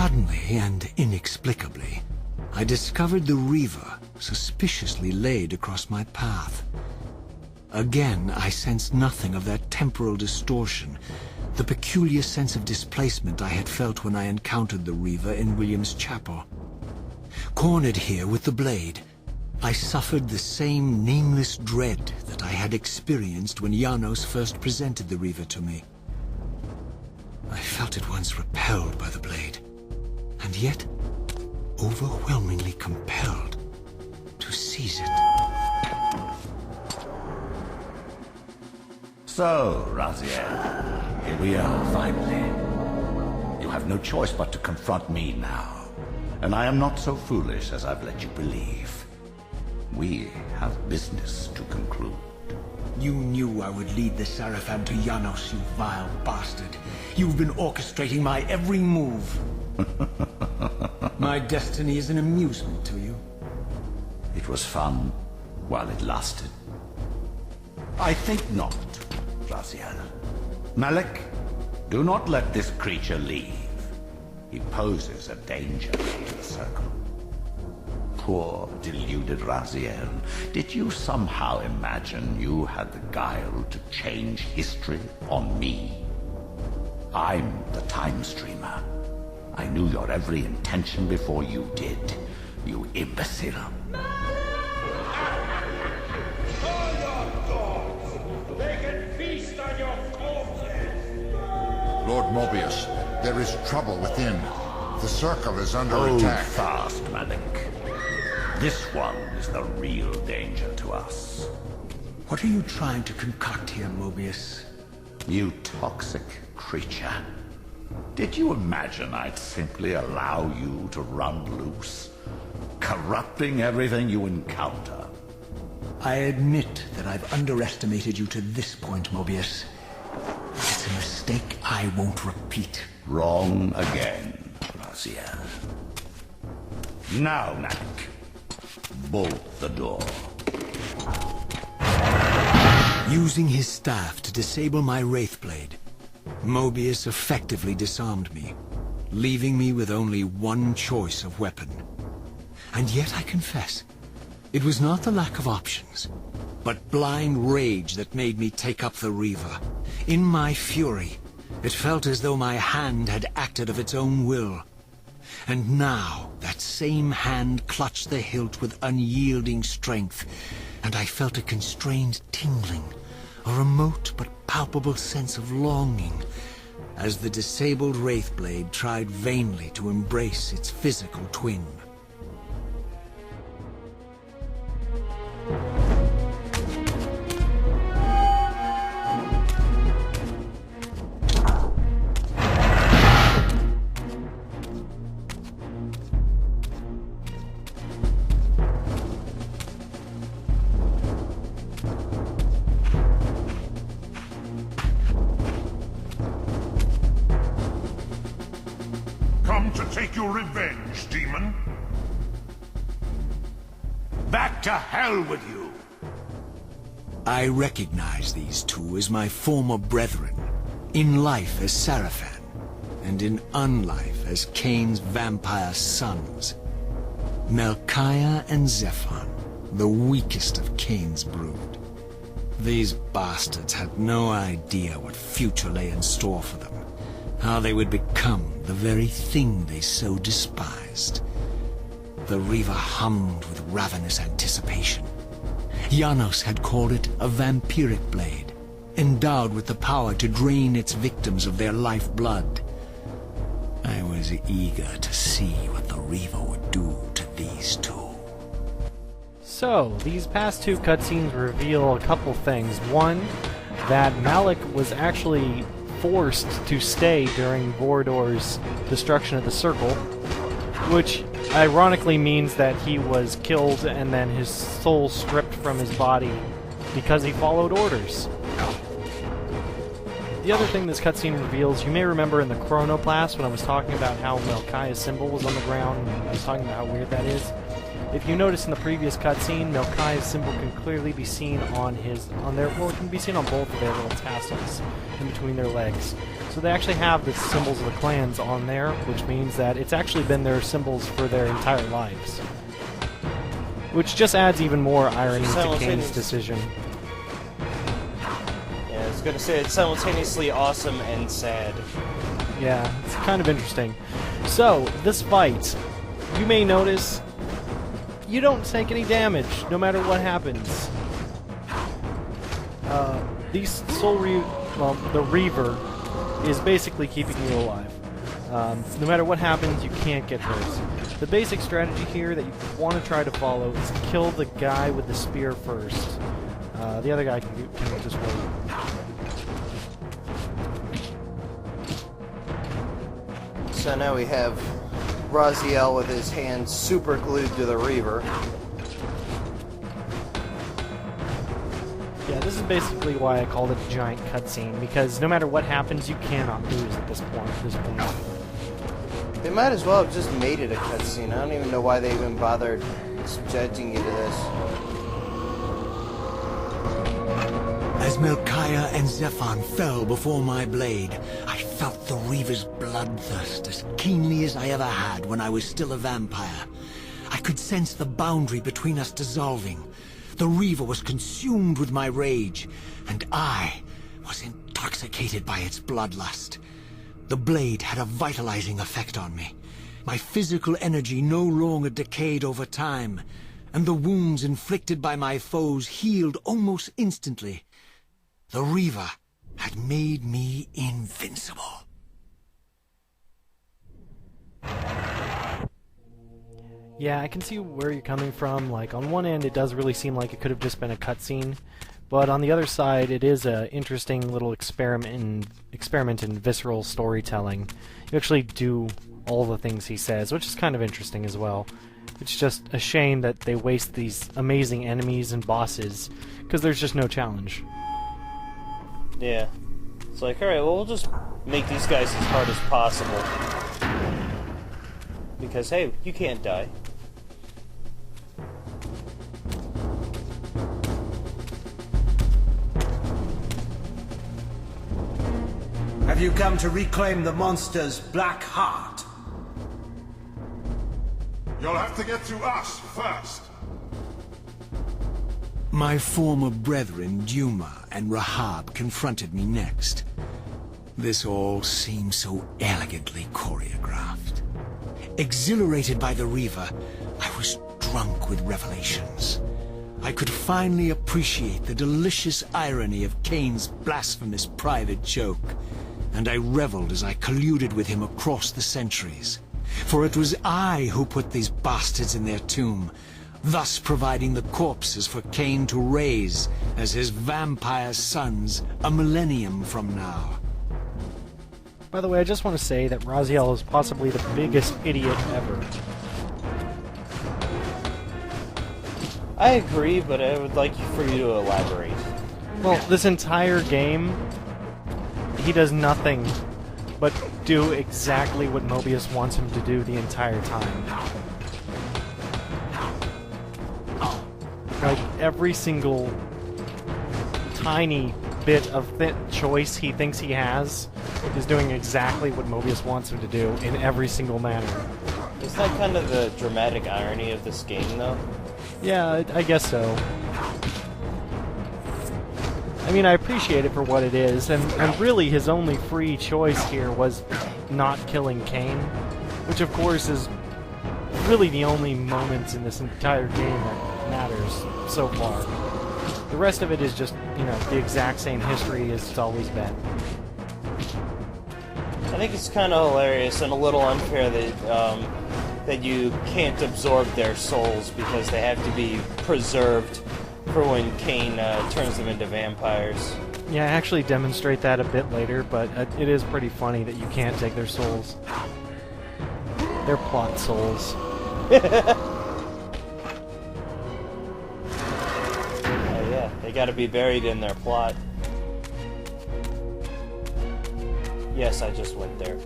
Suddenly and inexplicably, I discovered the Reaver suspiciously laid across my path. Again, I sensed nothing of that temporal distortion, the peculiar sense of displacement I had felt when I encountered the Reaver in William's chapel. Cornered here with the blade, I suffered the same nameless dread that I had experienced when Janos first presented the Reaver to me. I felt at once repelled by the blade, and yet overwhelmingly compelled to seize it. So, Raziel, here we are, finally. You have no choice but to confront me now, and I am not so foolish as I've let you believe. We have business to conclude. You knew I would lead the Sarafan to Janos, you vile bastard. You've been orchestrating my every move. My destiny is an amusement to you. It was fun while it lasted. I think not, Raziel. Malik, do not let this creature leave. He poses a danger to the Circle. Poor, deluded Raziel. Did you somehow imagine you had the guile to change history on me? I'm the Time Streamer. I knew your every intention before you did, you imbecile. All your dogs! They can feast on your corpses! Lord Mobius, there is trouble within. The Circle is under Hold attack. fast, Malik. This one is the real danger to us. What are you trying to concoct here, Mobius? You toxic creature. Did you imagine I'd simply allow you to run loose, corrupting everything you encounter? I admit that I've underestimated you to this point, Mobius. It's a mistake I won't repeat. Wrong again, Raziel. Now, Malik. Bolt the door. Using his staff to disable my Wraithblade, Mobius effectively disarmed me, leaving me with only one choice of weapon. And yet I confess, it was not the lack of options, but blind rage that made me take up the Reaver. In my fury, it felt as though my hand had acted of its own will. And now, that same hand clutched the hilt with unyielding strength, and I felt a constrained tingling, a remote but palpable sense of longing, as the disabled Wraithblade tried vainly to embrace its physical twin. Come to take your revenge, demon? Back to hell with you! I recognize these two as my former brethren, in life as Sarafan, and in unlife as Cain's vampire sons. Melchiah and Zephon, the weakest of Cain's brood. These bastards had no idea what future lay in store for them, how they would become the very thing they so despised. The Reaver hummed with ravenous anticipation. Janos had called it a vampiric blade, endowed with the power to drain its victims of their lifeblood. I was eager to see what the Reaver would do to these two. So, these past two cutscenes reveal a couple things. One, that Malik was actually forced to stay during Vorador's destruction of the Circle, which ironically means that he was killed and then his soul stripped from his body because he followed orders. The other thing this cutscene reveals, you may remember in the Chronoplast when I was talking about how Melchiah's symbol was on the ground, and I was talking about how weird that is. If you notice in the previous cutscene, Melchiah's symbol can clearly be seen on it can be seen on both of their little tassels in between their legs. So they actually have the symbols of the clans on there, which means that it's actually been their symbols for their entire lives. Which just adds even more irony to Kane's decision. Yeah, I was gonna say it's simultaneously awesome and sad. Yeah, it's kind of interesting. So, this fight, you may notice you don't take any damage, no matter what happens. The Reaver is basically keeping you alive. No matter what happens, you can't get hurt. The basic strategy here that you want to try to follow is kill the guy with the spear first. The other guy can just wait. So now we have Raziel with his hands super glued to the Reaver. Yeah, this is basically why I called it a giant cutscene, because no matter what happens, you cannot lose at this point. They might as well have just made it a cutscene. I don't even know why they even bothered subjecting you to this. As Melchiah and Zephon fell before my blade, I felt the Reaver's bloodthirst as keenly as I ever had when I was still a vampire. I could sense the boundary between us dissolving. The Reaver was consumed with my rage, and I was intoxicated by its bloodlust. The blade had a vitalizing effect on me. My physical energy no longer decayed over time, and the wounds inflicted by my foes healed almost instantly. The Reaver had made me invincible. Yeah, I can see where you're coming from. Like, on one end, it does really seem like it could have just been a cutscene, but on the other side, it is an interesting little experiment in visceral storytelling. You actually do all the things he says, which is kind of interesting as well. It's just a shame that they waste these amazing enemies and bosses, because there's just no challenge. Yeah. It's like, alright, well, we'll just make these guys as hard as possible. Because, hey, you can't die. Have you come to reclaim the monster's black heart? You'll have to get through us first. My former brethren, Duma and Rahab, confronted me next. This all seemed so elegantly choreographed. Exhilarated by the Reaver, I was drunk with revelations. I could finally appreciate the delicious irony of Kane's blasphemous private joke, and I reveled as I colluded with him across the centuries. For it was I who put these bastards in their tomb, thus providing the corpses for Kane to raise as his vampire sons a millennium from now. By the way, I just want to say that Raziel is possibly the biggest idiot ever. I agree, but I would like for you to elaborate. Well, this entire game, he does nothing but do exactly what Mobius wants him to do the entire time. Like, every single tiny bit of choice he thinks he has is doing exactly what Mobius wants him to do in every single manner. Isn't that kind of the dramatic irony of this game, though? Yeah, I guess so. I mean, I appreciate it for what it is, and really his only free choice here was not killing Kane, which of course is really the only moments in this entire game that matters so far. The rest of it is just, you know, the exact same history as it's always been. I think it's kind of hilarious and a little unfair that that you can't absorb their souls because they have to be preserved for when Kane turns them into vampires. Yeah, I actually demonstrate that a bit later, but it is pretty funny that you can't take their souls. They're plot souls. Yeah, they gotta be buried in their plot. Yes, I just went there.